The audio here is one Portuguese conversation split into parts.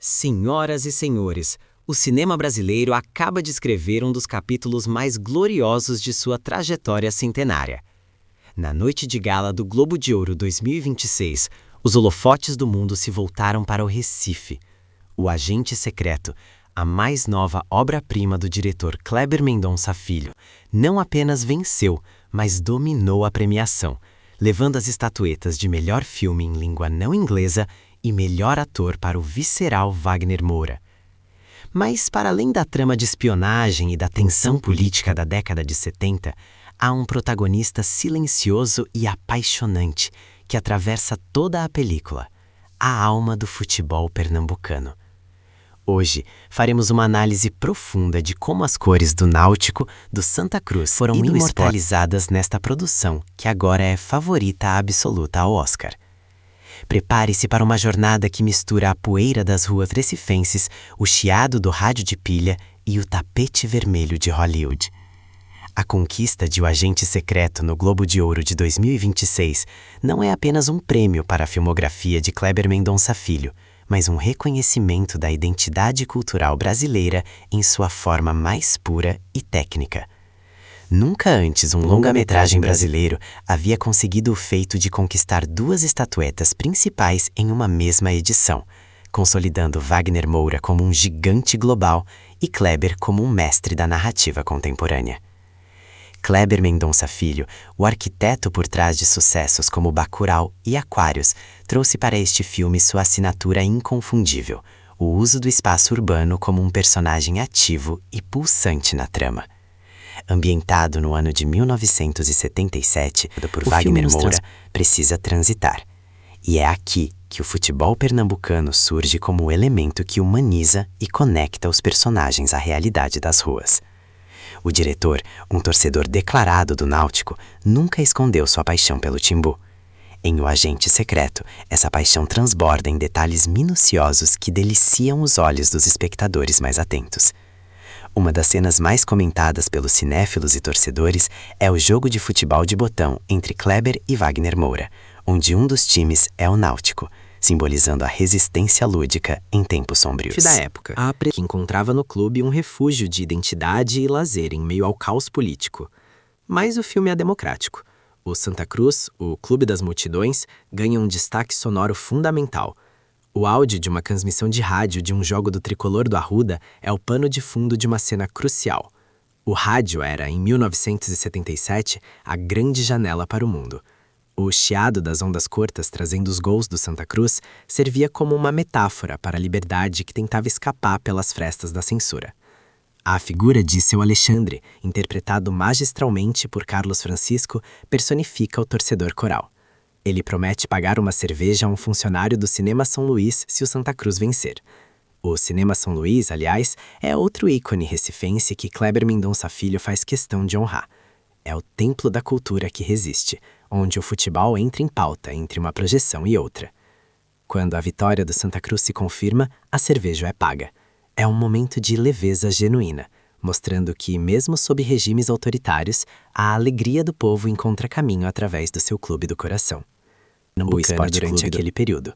Senhoras e senhores, o cinema brasileiro acaba de escrever um dos capítulos mais gloriosos de sua trajetória centenária. Na noite de gala do Globo de Ouro 2026, os holofotes do mundo se voltaram para o Recife. O Agente Secreto, a mais nova obra-prima do diretor Kleber Mendonça Filho, não apenas venceu, mas dominou a premiação, levando as estatuetas de melhor filme em língua não inglesa e melhor ator para o visceral Wagner Moura. Mas, para além da trama de espionagem e da tensão política da década de 70, há um protagonista silencioso e apaixonante que atravessa toda a película: a alma do futebol pernambucano. Hoje, faremos uma análise profunda de como as cores do Náutico, do Santa Cruz foram imortalizadas nesta produção, que agora é favorita absoluta ao Oscar. Prepare-se para uma jornada que mistura a poeira das ruas recifenses, o chiado do rádio de pilha e o tapete vermelho de Hollywood. A conquista de O Agente Secreto no Globo de Ouro de 2026 não é apenas um prêmio para a filmografia de Kleber Mendonça Filho, mas um reconhecimento da identidade cultural brasileira em sua forma mais pura e técnica. Nunca antes um longa-metragem brasileiro havia conseguido o feito de conquistar duas estatuetas principais em uma mesma edição, consolidando Wagner Moura como um gigante global e Kleber como um mestre da narrativa contemporânea. Kleber Mendonça Filho, o arquiteto por trás de sucessos como Bacurau e Aquários, trouxe para este filme sua assinatura inconfundível: o uso do espaço urbano como um personagem ativo e pulsante na trama. Ambientado no ano de 1977 por Wagner Moura, precisa transitar. E é aqui que o futebol pernambucano surge como o elemento que humaniza e conecta os personagens à realidade das ruas. O diretor, um torcedor declarado do Náutico, nunca escondeu sua paixão pelo Timbu. Em O Agente Secreto, essa paixão transborda em detalhes minuciosos que deliciam os olhos dos espectadores mais atentos. Uma das cenas mais comentadas pelos cinéfilos e torcedores é o jogo de futebol de botão entre Kleber e Wagner Moura, onde um dos times é o Náutico, simbolizando a resistência lúdica em tempos sombrios. Da época, que encontrava no clube um refúgio de identidade e lazer em meio ao caos político. Mas o filme é democrático. O Santa Cruz, o Clube das Multidões, ganha um destaque sonoro fundamental. O áudio de uma transmissão de rádio de um jogo do tricolor do Arruda é o pano de fundo de uma cena crucial. O rádio era, em 1977, a grande janela para o mundo. O chiado das ondas curtas trazendo os gols do Santa Cruz servia como uma metáfora para a liberdade que tentava escapar pelas frestas da censura. A figura de Seu Alexandre, interpretado magistralmente por Carlos Francisco, personifica o torcedor coral. Ele promete pagar uma cerveja a um funcionário do Cinema São Luís se o Santa Cruz vencer. O Cinema São Luís, aliás, é outro ícone recifense que Kleber Mendonça Filho faz questão de honrar. É o templo da cultura que resiste, onde o futebol entra em pauta entre uma projeção e outra. Quando a vitória do Santa Cruz se confirma, a cerveja é paga. É um momento de leveza genuína, mostrando que, mesmo sob regimes autoritários, a alegria do povo encontra caminho através do seu clube do coração. O esporte durante aquele período.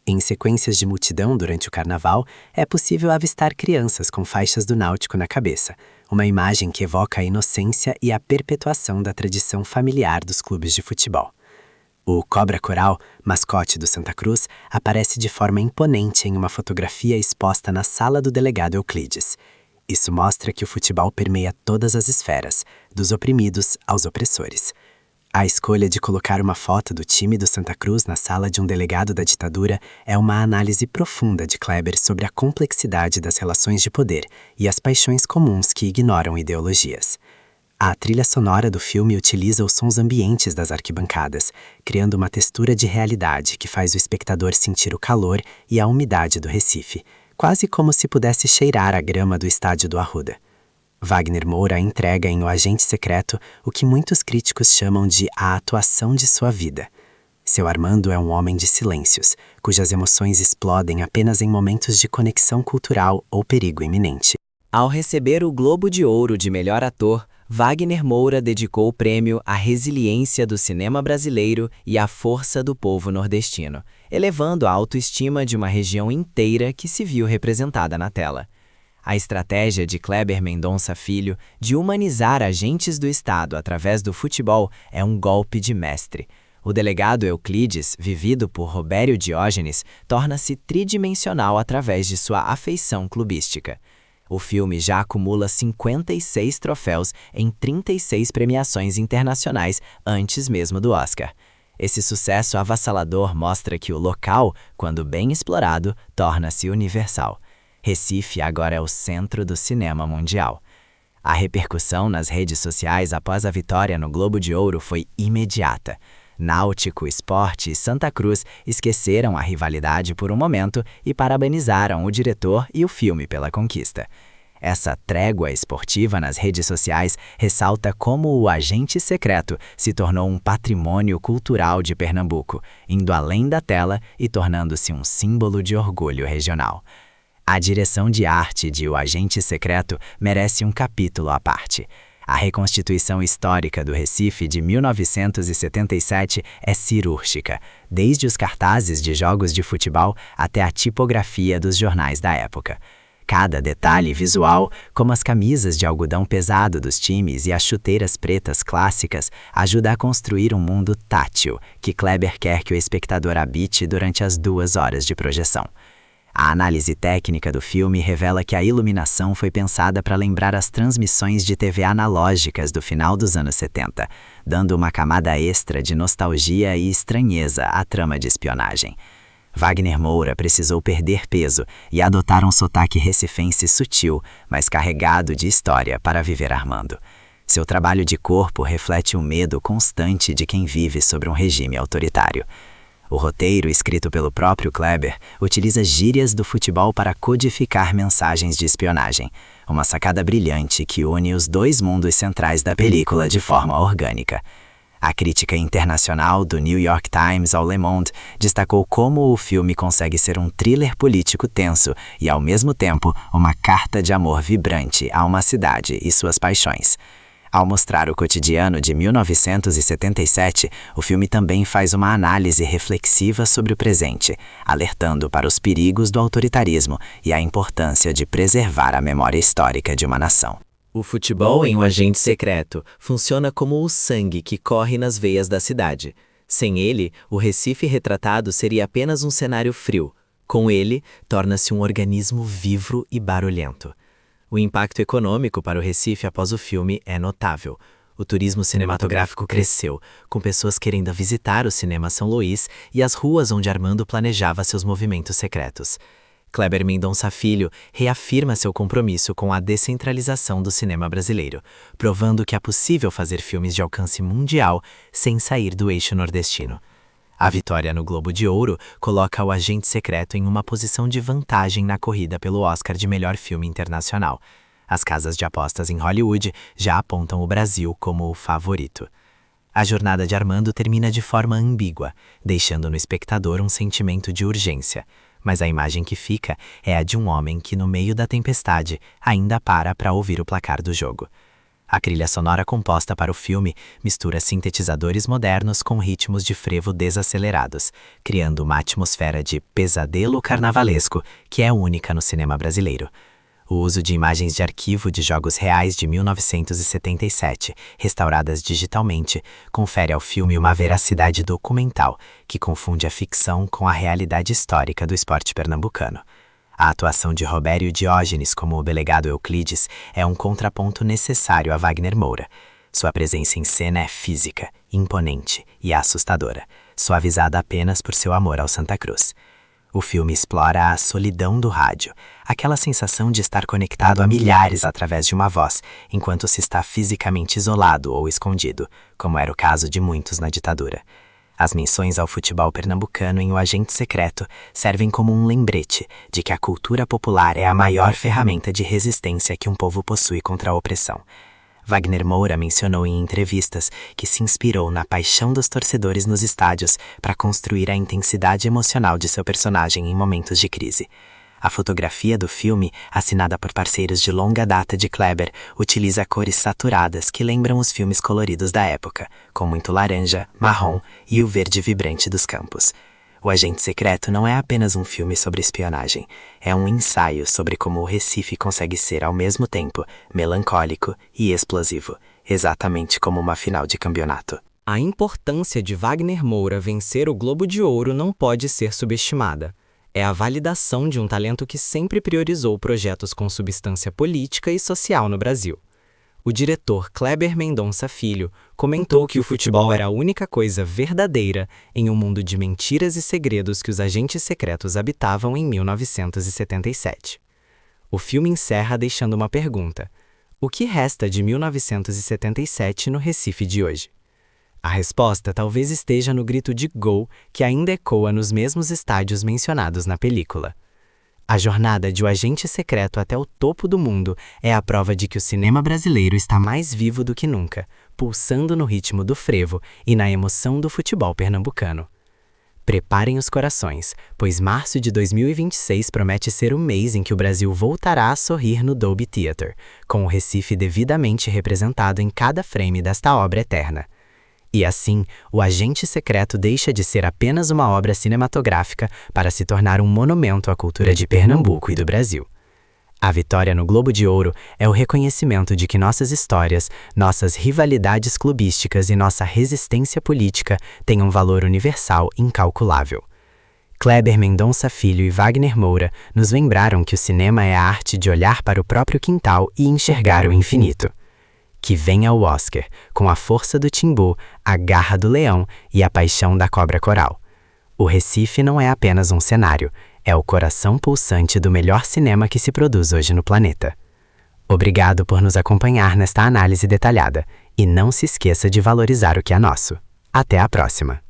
Em sequências de multidão durante o carnaval, é possível avistar crianças com faixas do Náutico na cabeça, uma imagem que evoca a inocência e a perpetuação da tradição familiar dos clubes de futebol. O Cobra Coral, mascote do Santa Cruz, aparece de forma imponente em uma fotografia exposta na sala do delegado Euclides. Isso mostra que o futebol permeia todas as esferas, dos oprimidos aos opressores. A escolha de colocar uma foto do time do Santa Cruz na sala de um delegado da ditadura é uma análise profunda de Kleber sobre a complexidade das relações de poder e as paixões comuns que ignoram ideologias. A trilha sonora do filme utiliza os sons ambientes das arquibancadas, criando uma textura de realidade que faz o espectador sentir o calor e a umidade do Recife, quase como se pudesse cheirar a grama do estádio do Arruda. Wagner Moura entrega em O Agente Secreto o que muitos críticos chamam de a atuação de sua vida. Seu Armando é um homem de silêncios, cujas emoções explodem apenas em momentos de conexão cultural ou perigo iminente. Ao receber o Globo de Ouro de melhor ator, Wagner Moura dedicou o prêmio à resiliência do cinema brasileiro e à força do povo nordestino, elevando a autoestima de uma região inteira que se viu representada na tela. A estratégia de Kleber Mendonça Filho de humanizar agentes do Estado através do futebol é um golpe de mestre. O delegado Euclides, vivido por Robério Diógenes, torna-se tridimensional através de sua afeição clubística. O filme já acumula 56 troféus em 36 premiações internacionais antes mesmo do Oscar. Esse sucesso avassalador mostra que o local, quando bem explorado, torna-se universal. Recife agora é o centro do cinema mundial. A repercussão nas redes sociais após a vitória no Globo de Ouro foi imediata. Náutico, Sport e Santa Cruz esqueceram a rivalidade por um momento e parabenizaram o diretor e o filme pela conquista. Essa trégua esportiva nas redes sociais ressalta como o Agente Secreto se tornou um patrimônio cultural de Pernambuco, indo além da tela e tornando-se um símbolo de orgulho regional. A direção de arte de O Agente Secreto merece um capítulo à parte. A reconstituição histórica do Recife de 1977 é cirúrgica, desde os cartazes de jogos de futebol até a tipografia dos jornais da época. Cada detalhe visual, como as camisas de algodão pesado dos times e as chuteiras pretas clássicas, ajuda a construir um mundo tátil que Kleber quer que o espectador habite durante as 2 horas de projeção. A análise técnica do filme revela que a iluminação foi pensada para lembrar as transmissões de TV analógicas do final dos anos 70, dando uma camada extra de nostalgia e estranheza à trama de espionagem. Wagner Moura precisou perder peso e adotar um sotaque recifense sutil, mas carregado de história para viver Armando. Seu trabalho de corpo reflete o medo constante de quem vive sobre um regime autoritário. O roteiro, escrito pelo próprio Kleber, utiliza gírias do futebol para codificar mensagens de espionagem, uma sacada brilhante que une os 2 mundos centrais da película de forma orgânica. A crítica internacional do New York Times ao Le Monde destacou como o filme consegue ser um thriller político tenso e, ao mesmo tempo, uma carta de amor vibrante a uma cidade e suas paixões. Ao mostrar o cotidiano de 1977, o filme também faz uma análise reflexiva sobre o presente, alertando para os perigos do autoritarismo e a importância de preservar a memória histórica de uma nação. O futebol em O Agente Secreto funciona como o sangue que corre nas veias da cidade. Sem ele, o Recife retratado seria apenas um cenário frio. Com ele, torna-se um organismo vivo e barulhento. O impacto econômico para o Recife após o filme é notável. O turismo cinematográfico cresceu, com pessoas querendo visitar o Cinema São Luís e as ruas onde Armando planejava seus movimentos secretos. Kleber Mendonça Filho reafirma seu compromisso com a descentralização do cinema brasileiro, provando que é possível fazer filmes de alcance mundial sem sair do eixo nordestino. A vitória no Globo de Ouro coloca O Agente Secreto em uma posição de vantagem na corrida pelo Oscar de melhor filme internacional. As casas de apostas em Hollywood já apontam o Brasil como o favorito. A jornada de Armando termina de forma ambígua, deixando no espectador um sentimento de urgência. Mas a imagem que fica é a de um homem que, no meio da tempestade, ainda para ouvir o placar do jogo. A trilha sonora composta para o filme mistura sintetizadores modernos com ritmos de frevo desacelerados, criando uma atmosfera de pesadelo carnavalesco que é única no cinema brasileiro. O uso de imagens de arquivo de jogos reais de 1977, restauradas digitalmente, confere ao filme uma veracidade documental que confunde a ficção com a realidade histórica do esporte pernambucano. A atuação de Robério Diógenes como o delegado Euclides é um contraponto necessário a Wagner Moura. Sua presença em cena é física, imponente e assustadora, suavizada apenas por seu amor ao Santa Cruz. O filme explora a solidão do rádio, aquela sensação de estar conectado a milhares através de uma voz, enquanto se está fisicamente isolado ou escondido, como era o caso de muitos na ditadura. As menções ao futebol pernambucano em O Agente Secreto servem como um lembrete de que a cultura popular é a maior ferramenta de resistência que um povo possui contra a opressão. Wagner Moura mencionou em entrevistas que se inspirou na paixão dos torcedores nos estádios para construir a intensidade emocional de seu personagem em momentos de crise. A fotografia do filme, assinada por parceiros de longa data de Kleber, utiliza cores saturadas que lembram os filmes coloridos da época, com muito laranja, marrom e o verde vibrante dos campos. O Agente Secreto não é apenas um filme sobre espionagem, é um ensaio sobre como o Recife consegue ser ao mesmo tempo melancólico e explosivo, exatamente como uma final de campeonato. A importância de Wagner Moura vencer o Globo de Ouro não pode ser subestimada. É a validação de um talento que sempre priorizou projetos com substância política e social no Brasil. O diretor Kleber Mendonça Filho comentou que o futebol era a única coisa verdadeira em um mundo de mentiras e segredos que os agentes secretos habitavam em 1977. O filme encerra deixando uma pergunta: o que resta de 1977 no Recife de hoje? A resposta talvez esteja no grito de gol que ainda ecoa nos mesmos estádios mencionados na película. A jornada de O Agente Secreto até o topo do mundo é a prova de que o cinema brasileiro está mais vivo do que nunca, pulsando no ritmo do frevo e na emoção do futebol pernambucano. Preparem os corações, pois março de 2026 promete ser o mês em que o Brasil voltará a sorrir no Dolby Theatre, com o Recife devidamente representado em cada frame desta obra eterna. E assim, O Agente Secreto deixa de ser apenas uma obra cinematográfica para se tornar um monumento à cultura de Pernambuco e do Brasil. A vitória no Globo de Ouro é o reconhecimento de que nossas histórias, nossas rivalidades clubísticas e nossa resistência política têm um valor universal incalculável. Kleber Mendonça Filho e Wagner Moura nos lembraram que o cinema é a arte de olhar para o próprio quintal e enxergar o infinito. Que venha o Oscar, com a força do Timbu, a garra do leão e a paixão da cobra coral. O Recife não é apenas um cenário, é o coração pulsante do melhor cinema que se produz hoje no planeta. Obrigado por nos acompanhar nesta análise detalhada, e não se esqueça de valorizar o que é nosso. Até a próxima!